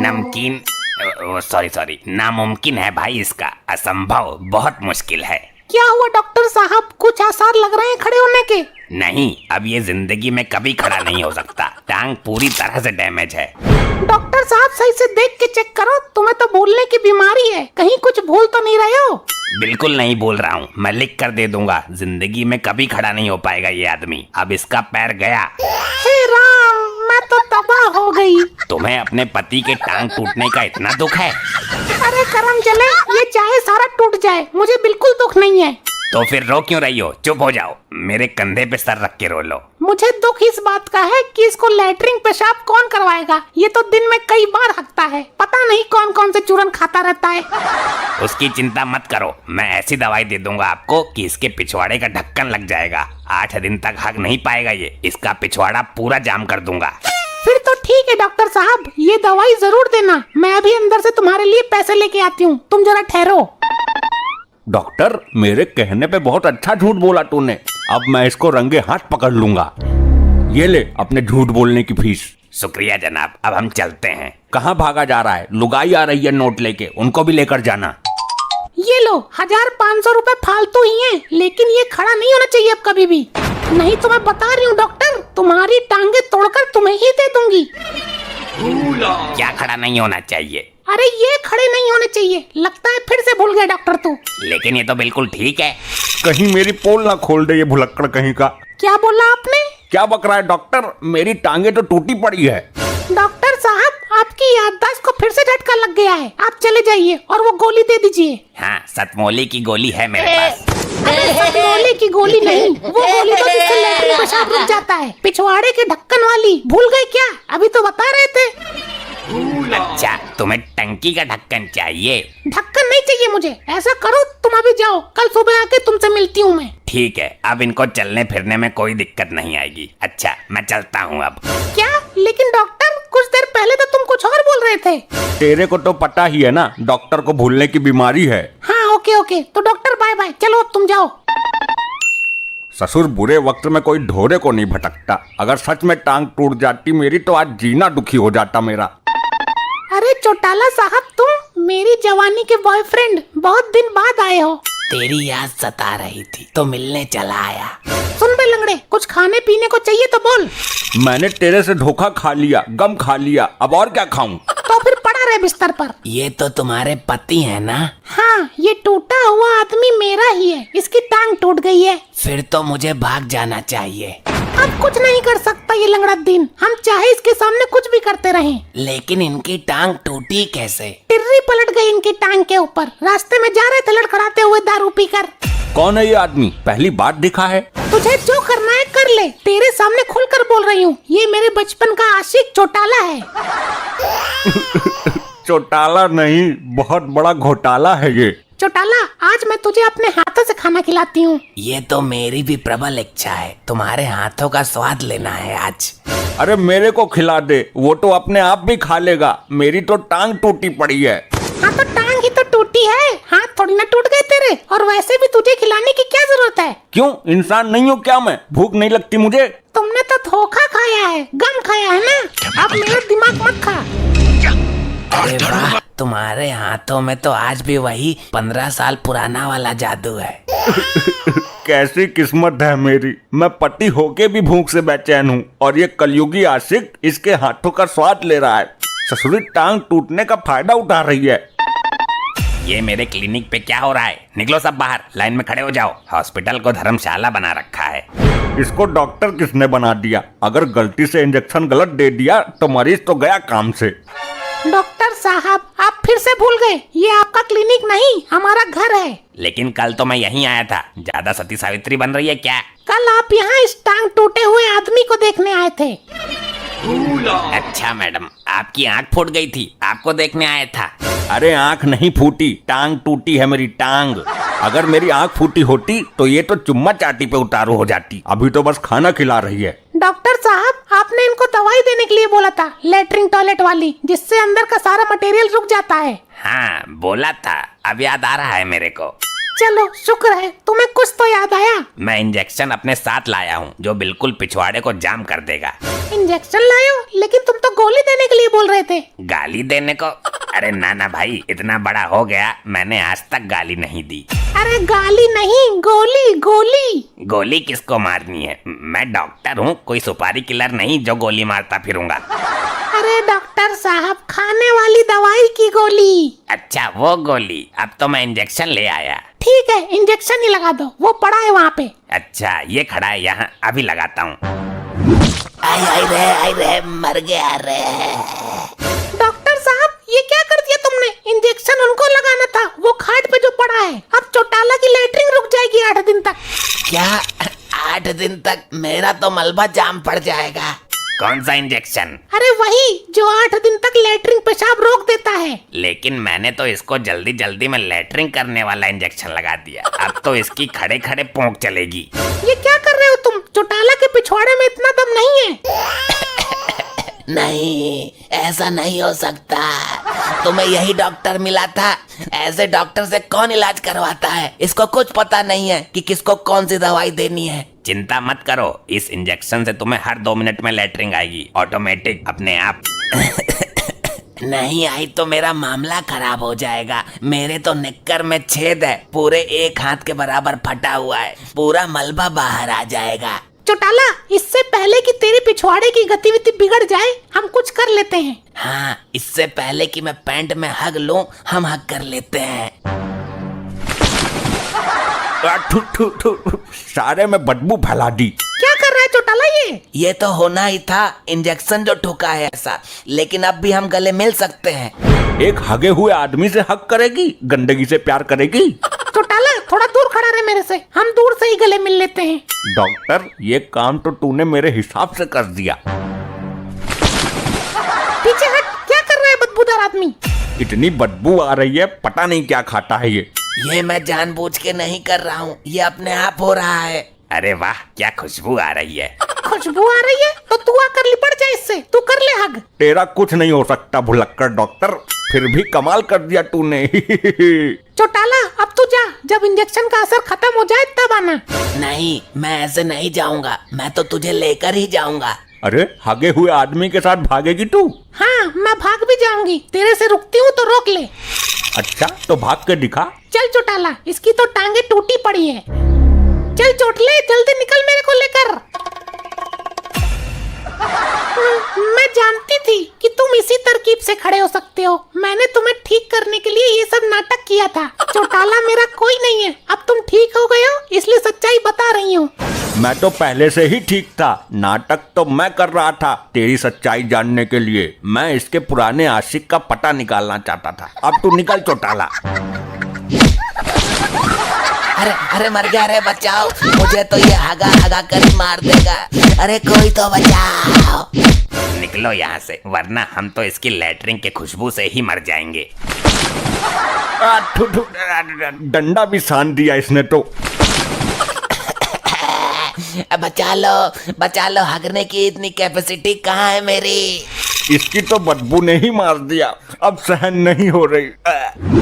नमकीन, सॉरी, नामुमकिन है भाई इसका, असंभव, बहुत मुश्किल है। क्या हुआ डॉक्टर साहब, कुछ आसार लग रहे हैं खड़े होने के? नहीं, अब ये जिंदगी में कभी खड़ा नहीं हो सकता, टांग पूरी तरह से डैमेज है। डॉक्टर साहब सही से देख के चेक करो, तुम्हें तो भूलने की बीमारी है, कहीं कुछ भूल तो नहीं रहे हो? बिल्कुल नहीं बोल रहा हूँ, मैं लिख कर दे दूंगा, जिंदगी में कभी खड़ा नहीं हो पाएगा ये आदमी। अब इसका पैर गया। हे राम, मैं तो तबाह हो गई। तुम्हें अपने पति के टांग टूटने का इतना दुख है? अरे करम चले, ये चाहे सारा टूट जाए, मुझे बिल्कुल दुख नहीं है। तो फिर रो क्यों रही हो? चुप हो जाओ, मेरे कंधे पे सर रख के रो लो। मुझे दुख इस बात का है कि इसको लैट्रिन पेशाब कौन करवाएगा। ये तो दिन में कई बार हकता है, पता नहीं कौन कौन से चूरन खाता रहता है। उसकी चिंता मत करो, मैं ऐसी दवाई दे दूंगा आपको कि इसके पिछवाड़े का ढक्कन लग जाएगा। 8 दिन तक हक नहीं पाएगा ये, इसका पिछवाड़ा पूरा जाम कर दूंगा। फिर तो ठीक है डॉक्टर साहब, ये दवाई जरूर देना। मैं अभी अंदर से तुम्हारे लिए पैसे लेके आती हूँ, तुम जरा ठहरो। डॉक्टर, मेरे कहने पे बहुत अच्छा झूठ बोला तूने, अब मैं इसको रंगे हाथ पकड़ लूंगा। ये ले अपने झूठ बोलने की फीस। शुक्रिया जनाब, अब हम चलते हैं। कहाँ भागा जा रहा है? लुगाई आ रही है नोट लेके, उनको भी लेकर जाना। ये लो, 1500 रुपए फालतू ही हैं, लेकिन ये खड़ा नहीं होना चाहिए अब कभी भी। नहीं तो मैं बता रही हूँ डॉक्टर, तुम्हारी टांगे तोड़कर तुम्हें ही दे दूंगी। क्या खड़ा नहीं होना चाहिए? अरे ये खड़े नहीं होने चाहिए, लगता है फिर से भूल गया डॉक्टर तू। लेकिन ये तो बिल्कुल ठीक है। कहीं मेरी पोल ना खोल दे ये भुलक्कड़ कहीं का। क्या बोला आपने? क्या बक रहा है डॉक्टर? मेरी टांगे तो टूटी पड़ी है। डॉक्टर साहब, आपकी याददाश्त को फिर से झटका लग गया है, आप चले जाइए और वो गोली दे दीजिए। हाँ, सतमोली की गोली है मेरे पास। अरे सतमोली की गोली नहीं, वो गोली तो जिससे लैट्रिन पेशाब रुक जाता है, पिछवाड़े के ढक्कन वाली। भूल गए क्या? अभी तो बता रहे थे। अच्छा, तुम्हें टंकी का ढक्कन चाहिए? ढक्कन नहीं चाहिए मुझे। ऐसा करो, तुम अभी जाओ, कल सुबह आके तुमसे मिलती हूँ मैं। ठीक है, अब इनको चलने फिरने में कोई दिक्कत नहीं आएगी। अच्छा, मैं चलता हूँ अब। क्या? लेकिन डॉक्टर, कुछ देर पहले तो तुम कुछ और बोल रहे थे। तेरे को तो पता ही है ना, डॉक्टर को भूलने की बीमारी है। हाँ ओके, तो डॉक्टर बाय बाय, चलो अब तुम जाओ। ससुर बुरे वक्त में कोई ढोरे को नहीं भटकता। अगर सच में टांग टूट जाती मेरी तो आज जीना दुखी हो जाता मेरा। अरे चौटाला साहब, तुम मेरी जवानी के बॉयफ्रेंड, बहुत दिन बाद आए हो। तेरी याद सता रही थी तो मिलने चला आया। सुन बे लंगड़े, कुछ खाने पीने को चाहिए तो बोल। मैंने तेरे से धोखा खा लिया, गम खा लिया, अब और क्या खाऊं? तो फिर पड़ा रहे बिस्तर पर। ये तो तुम्हारे पति है ना? हाँ, ये टूटा हुआ आदमी मेरा ही है, इसकी टांग टूट गई है। फिर तो मुझे भाग जाना चाहिए। अब कुछ नहीं कर सकता ये लंगड़ा दिन, हम चाहे इसके सामने कुछ भी करते रहें। लेकिन इनकी टांग टूटी कैसे? टिर्री पलट गई इनकी टांग के ऊपर, रास्ते में जा रहे थे लड़खड़ाते हुए दारू पीकर। कौन है ये आदमी? पहली बार दिखा है। तुझे जो करना है कर ले, तेरे सामने खुलकर बोल रही हूँ, ये मेरे बचपन का आशिक चौटाला है। चौटाला नहीं, बहुत बड़ा घोटाला है ये। चौटाला, आज मैं तुझे अपने हाथों से खाना खिलाती हूँ। ये तो मेरी भी प्रबल इच्छा है, तुम्हारे हाथों का स्वाद लेना है आज। अरे मेरे को खिला दे, वो तो अपने आप भी खा लेगा। मेरी तो टांग टूटी पड़ी है। हाँ तो टांग ही तो टूटी है, हाथ थोड़ी ना टूट गए तेरे। और वैसे भी तुझे खिलाने की क्या जरूरत है? क्यों, इंसान नहीं हूँ क्या मैं? भूख नहीं लगती मुझे? तुमने तो धोखा खाया है, गम खाया है ना, अब मेरा दिमाग मत खा। अरे वाह, तुम्हारे हाथों में तो आज भी वही 15 साल पुराना वाला जादू है। कैसी किस्मत है मेरी, मैं पति होके भी भूख से बेचैन हूँ और ये कलयुगी आशिक इसके हाथों का स्वाद ले रहा है। ससुरी टांग टूटने का फायदा उठा रही है। ये मेरे क्लिनिक पे क्या हो रहा है? निकलो सब बाहर, लाइन में खड़े हो जाओ। हॉस्पिटल को धर्मशाला बना रखा है। इसको डॉक्टर किसने बना दिया? अगर गलती से इंजेक्शन गलत दे दिया तो मरीज तो गया काम से। डॉक्टर साहब, आप फिर से भूल गए, ये आपका क्लिनिक नहीं, हमारा घर है। लेकिन कल तो मैं यहीं आया था। ज्यादा सती सावित्री बन रही है क्या? कल आप यहाँ इस टांग टूटे हुए आदमी को देखने आए थे। अच्छा मैडम, आपकी आंख फूट गई थी, आपको देखने आया था। अरे आंख नहीं फूटी, टांग टूटी है मेरी टांग। अगर मेरी आंख फूटी होती तो ये तो चुम्मा चाटी पे उतारू हो जाती। अभी तो बस खाना खिला रही है। डॉक्टर साहब, आपने इनको दवाई देने के लिए बोला था, लैट्रिन टॉयलेट वाली, जिससे अंदर का सारा मटेरियल रुक जाता है। हाँ बोला था, अब याद आ रहा है मेरे को। चलो शुक्र है, तुम्हें कुछ तो याद आया। मैं इंजेक्शन अपने साथ लाया हूँ जो बिल्कुल पिछवाड़े को जाम कर देगा। इंजेक्शन लायो? लेकिन तुम तो गोली देने के लिए बोल बोल रहे थे? गाली देने को? अरे ना ना भाई, इतना बड़ा हो गया मैंने आज तक गाली नहीं दी। अरे गाली नहीं, गोली गोली। गोली किसको मारनी है? मैं डॉक्टर हूँ, कोई सुपारी किलर नहीं जो गोली मारता फिरूंगा। अरे डॉक्टर साहब, खाने वाली दवाई की गोली। अच्छा वो गोली, अब तो मैं इंजेक्शन ले आया। ठीक है, इंजेक्शन ही लगा दो, वो पड़ा है वहाँ पे। अच्छा ये खड़ा है यहाँ, अभी लगाता हूँ। आई रे मर गया रे। डॉक्टर साहब, ये क्या कर दिया तुमने? इंजेक्शन उनको लगाना था, वो खाट पे जो पड़ा है। अब चौटाला की लेटरिन रुक जाएगी 8 दिन तक। क्या 8 दिन तक? मेरा तो मलबा जाम पड़ जाएगा। कौन सा इंजेक्शन? अरे वही जो 8 दिन तक लेटरिन पेशाब रोक देता है। लेकिन मैंने तो इसको जल्दी जल्दी में लेटरिंग करने वाला इंजेक्शन लगा दिया, अब तो इसकी खड़े खड़े पोंक चलेगी। ये क्या कर रहे हो तुम? चौटाला के पिछवाड़े में इतना दम नहीं है। नहीं, ऐसा नहीं हो सकता। तुम्हें यही डॉक्टर मिला था। ऐसे डॉक्टर से कौन इलाज करवाता है? इसको कुछ पता नहीं है कि किसको कौन सी दवाई देनी है। चिंता मत करो, इस इंजेक्शन से तुम्हें हर 2 मिनट में लेटरिंग आएगी, ऑटोमेटिक, अपने आप। नहीं आई तो मेरा मामला खराब हो जाएगा। मेरे तो निक्कर में छेद है, पूरे 1 हाथ के बराबर फटा हुआ है, पूरा मलबा बाहर आ जाएगा। चौटाला, इससे पहले कि तेरे पिछवाड़े की गतिविधि बिगड़ जाए, हम कुछ कर लेते हैं। हाँ, इससे पहले कि मैं पैंट में हग लूं, हम हग कर लेते हैं। सारे में बदबू फैला दी। क्या कर रहा है चौटाला ये तो होना ही था, इंजेक्शन जो ठुका है ऐसा। लेकिन अब भी हम गले मिल सकते हैं। एक हगे हुए आदमी से हक करेगी, गंदगी से प्यार करेगी? चौटाला, थोड़ा दूर खड़ा रहे मेरे से, हम दूर से ही गले मिल लेते हैं। डॉक्टर, ये काम तो तूने मेरे हिसाब से कर दिया। पीछे हट, क्या कर रहा है बदबूदार आदमी? इतनी बदबू आ रही है, पता नहीं क्या खाता है ये मैं जानबूझ के नहीं कर रहा हूँ, ये अपने आप हो रहा है। अरे वाह, क्या खुशबू आ रही है। खुशबू आ रही है तो तू आकर लिपट जा इससे, तू कर ले हग। तेरा कुछ नहीं हो सकता भुलक्कड़ डॉक्टर, फिर भी कमाल कर दिया तूने। चौटाला, अब तू जा, जब इंजेक्शन का असर खत्म हो जाए तब आना। नहीं, मैं ऐसे नहीं जाऊंगा, मैं तो तुझे लेकर ही जाऊंगा। अरे हगे हुए आदमी के साथ भागेगी तू? हाँ, मैं भाग भी जाऊंगी, तेरे से रुकती हूँ तो रोक ले। अच्छा तो भाग के दिखा। चल चौटाला, इसकी तो टांगे टूटी पड़ी है। चल चोटले, जल्दी निकल मेरे को लेकर। मैं जानती थी कि तुम इसी तरकीब से खड़े हो सकते हो। मैंने तुम्हें ठीक करने के लिए ये सब नाटक किया था। चौटाला मेरा कोई नहीं है, अब तुम ठीक हो गए हो, इसलिए सच्चाई बता रही हूँ। मैं तो पहले से ही ठीक था, नाटक तो मैं कर रहा था तेरी सच्चाई जानने के लिए। मैं इसके पुराने आशिक का पता निकालना चाहता था। अब तू निकल चौटाला। अरे मर गया रे, बचाओ मुझे, तो ये हगा हगा कर ही मार देगा। अरे कोई तो बचाओ। निकलो यहाँ से, वरना हम तो इसकी लेटरिंग के खुशबू से ही मर जाएंगे। डंडा भी सान दिया इसने तो। बचा लो, हगने की इतनी कैपेसिटी कहाँ है मेरी? इसकी तो बदबू ने ही मार दिया, अब सहन नहीं हो रही।